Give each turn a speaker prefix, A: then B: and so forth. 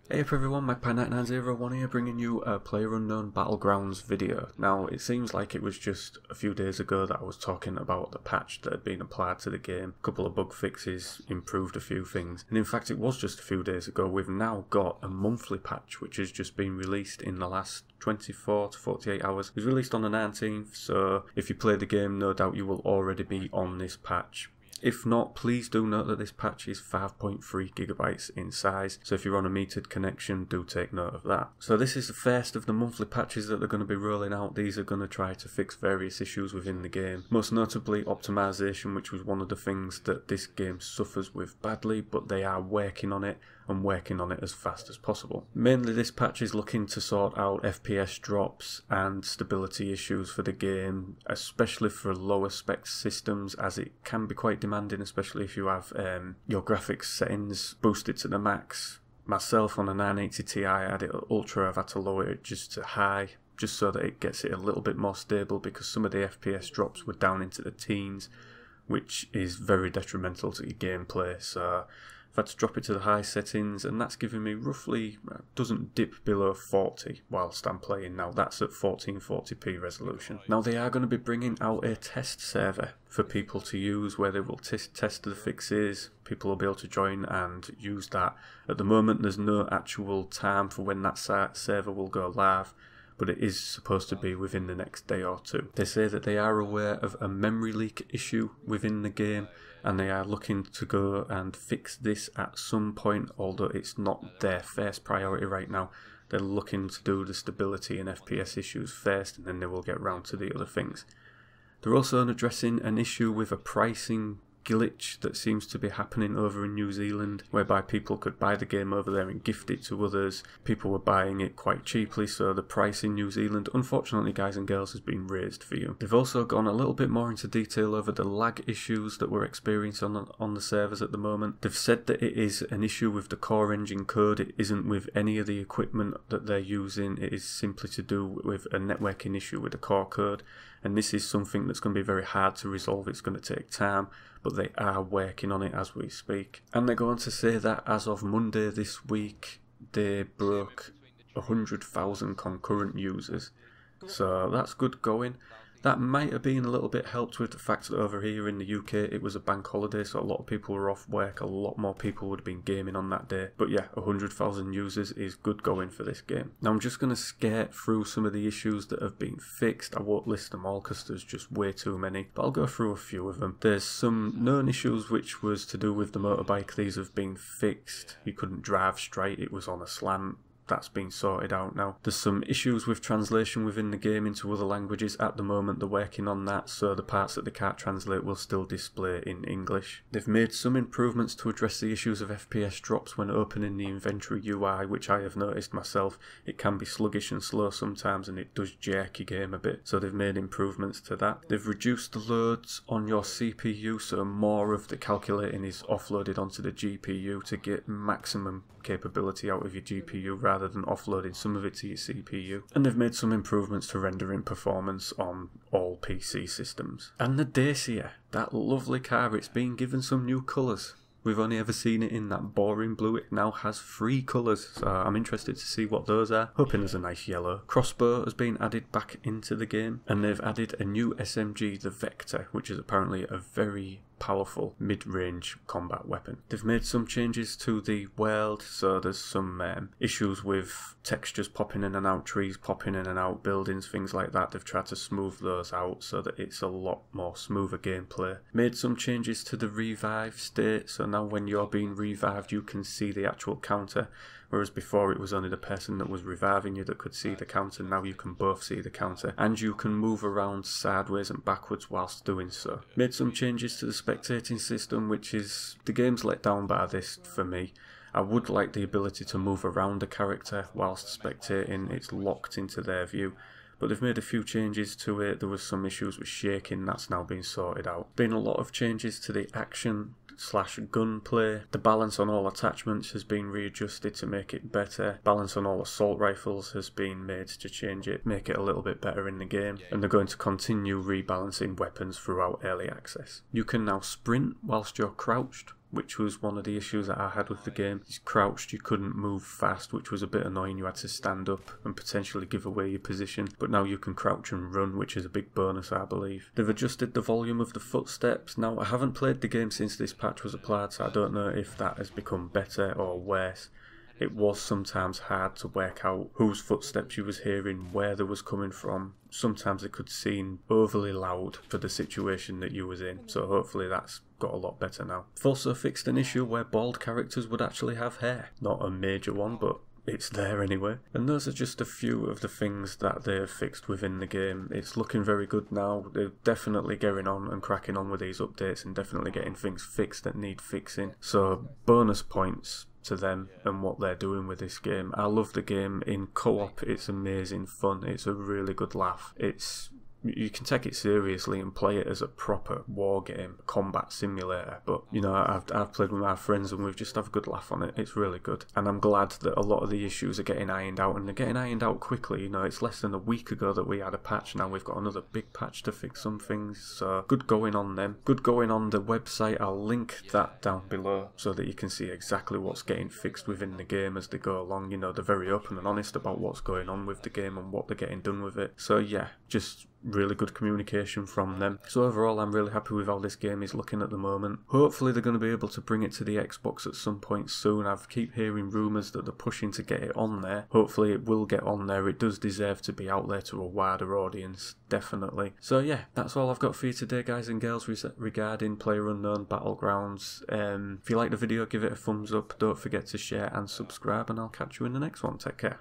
A: Hey up everyone, Magpie9901 here, bringing you a PlayerUnknown Battlegrounds video. Now, it seems like it was just a few days ago that I was talking about the patch that had been applied to the game, a couple of bug fixes, improved a few things, and in fact it was just a few days ago. We've now got a monthly patch which has just been released in the last 24 to 48 hours. It was released on the 19th, so if you play the game, no doubt you will already be on this patch. If not, please do note that this patch is 5.3 gigabytes in size, so if you're on a metered connection, do take note of that. So this is the first of the monthly patches that they're going to be rolling out. These are going to try to fix various issues within the game, most notably optimization, which was one of the things that this game suffers with badly, but they are working on it and working on it as fast as possible. Mainly this patch is looking to sort out FPS drops and stability issues for the game, especially for lower spec systems, as it can be quite demanding, especially if you have your graphics settings boosted to the max. Myself on a 980 Ti, I had it at ultra. I've had to lower it just to high, just so that it gets it a little bit more stable, because some of the FPS drops were down into the teens, which is very detrimental to your gameplay. So I've had to drop it to the high settings, and that's giving me roughly, doesn't dip below 40 whilst I'm playing now. That's at 1440p resolution. Now they are going to be bringing out a test server for people to use, where they will test the fixes. People will be able to join and use that. At the moment there's no actual time for when that server will go live, but it is supposed to be within the next day or two. They say that they are aware of a memory leak issue within the game, and they are looking to go and fix this at some point, although it's not their first priority right now. They're looking to do the stability and FPS issues first, and then they will get round to the other things. They're also addressing an issue with a pricing glitch that seems to be happening over in New Zealand, whereby people could buy the game over there and gift it to others. People were buying it quite cheaply, so the price in New Zealand, unfortunately guys and girls, has been raised for you. They've also gone a little bit more into detail over the lag issues that we're experiencing on the servers at the moment. They've said that it is an issue with the core engine code. It isn't with any of the equipment that they're using. It is simply to do with a networking issue with the core code, and this is something that's going to be very hard to resolve. It's going to take time, but they are working on it as we speak. And they're going to say that as of Monday this week, they broke 100,000 concurrent users. So that's good going. That might have been a little bit helped with the fact that over here in the UK it was a bank holiday, so a lot of people were off work. A lot more people would have been gaming on that day. But yeah, 100,000 users is good going for this game. Now I'm just going to skate through some of the issues that have been fixed. I won't list them all because there's just way too many, but I'll go through a few of them. There's some known issues which was to do with the motorbike. These have been fixed. You couldn't drive straight, it was on a slant. That's been sorted out now. There's some issues with translation within the game into other languages. At the moment they're working on that, so the parts that they can't translate will still display in English. They've made some improvements to address the issues of FPS drops when opening the inventory UI, which I have noticed myself. It can be sluggish and slow sometimes, and it does jerk your game a bit, so they've made improvements to that. They've reduced the loads on your CPU, so more of the calculating is offloaded onto the GPU to get maximum capability out of your GPU rather than offloading some of it to your CPU. And they've made some improvements to rendering performance on all PC systems. And the Dacia, that lovely car, it's been given some new colours. We've only ever seen it in that boring blue. It now has 3 colours, so I'm interested to see what those are. Hoping there's a nice yellow. Crossbow has been added back into the game, and they've added a new SMG, the Vector, which is apparently a very powerful mid-range combat weapon. They've made some changes to the world, so there's some issues with textures popping in and out, trees popping in and out, buildings, things like that. They've tried to smooth those out so that it's a lot more smoother gameplay. Made some changes to the revive state, so now when you're being revived you can see the actual counter, whereas before it was only the person that was reviving you that could see the counter. Now you can both see the counter, and you can move around sideways and backwards whilst doing so. Made some changes to the spectating system, which is, the game's let down by this for me. I would like the ability to move around a character whilst spectating. It's locked into their view, but they've made a few changes to it. There was some issues with shaking, that's now been sorted out. Been a lot of changes to the action / gunplay. The balance on all attachments has been readjusted to make it better. Balance on all assault rifles has been made to change it, make it a little bit better in the game, and they're going to continue rebalancing weapons throughout early access. You can now sprint whilst you're crouched, which was one of the issues that I had with the game. You crouched, you couldn't move fast, which was a bit annoying. You had to stand up and potentially give away your position, but now you can crouch and run, which is a big bonus, I believe. They've adjusted the volume of the footsteps. Now, I haven't played the game since this patch was applied, so I don't know if that has become better or worse. It was sometimes hard to work out whose footsteps you was hearing, where they was coming from. Sometimes it could seem overly loud for the situation that you was in, so hopefully that's got a lot better now. They've also fixed an issue where bald characters would actually have hair. Not a major one, but it's there anyway. And those are just a few of the things that they've fixed within the game. It's looking very good now. They're definitely getting on and cracking on with these updates and definitely getting things fixed that need fixing. So bonus points to them and what they're doing with this game. I love the game. In co-op, it's amazing fun. It's a really good laugh. You can take it seriously and play it as a proper war game, combat simulator, but you know, I've played with my friends and we've just had a good laugh on it. It's really good, and I'm glad that a lot of the issues are getting ironed out, and they're getting ironed out quickly. You know, it's less than a week ago that we had a patch. Now we've got another big patch to fix some things, so good going on them. Good going on the website. I'll link that down below so that you can see exactly what's getting fixed within the game as they go along. You know, they're very open and honest about what's going on with the game and what they're getting done with it. So yeah, just really good communication from them. So overall, I'm really happy with how this game is looking at the moment. Hopefully they're going to be able to bring it to the Xbox at some point soon. I keep hearing rumours that they're pushing to get it on there. Hopefully it will get on there. It does deserve to be out there to a wider audience, definitely. So yeah, that's all I've got for you today, guys and girls, regarding PlayerUnknown Battlegrounds. If you like the video, give it a thumbs up. Don't forget to share and subscribe, and I'll catch you in the next one. Take care.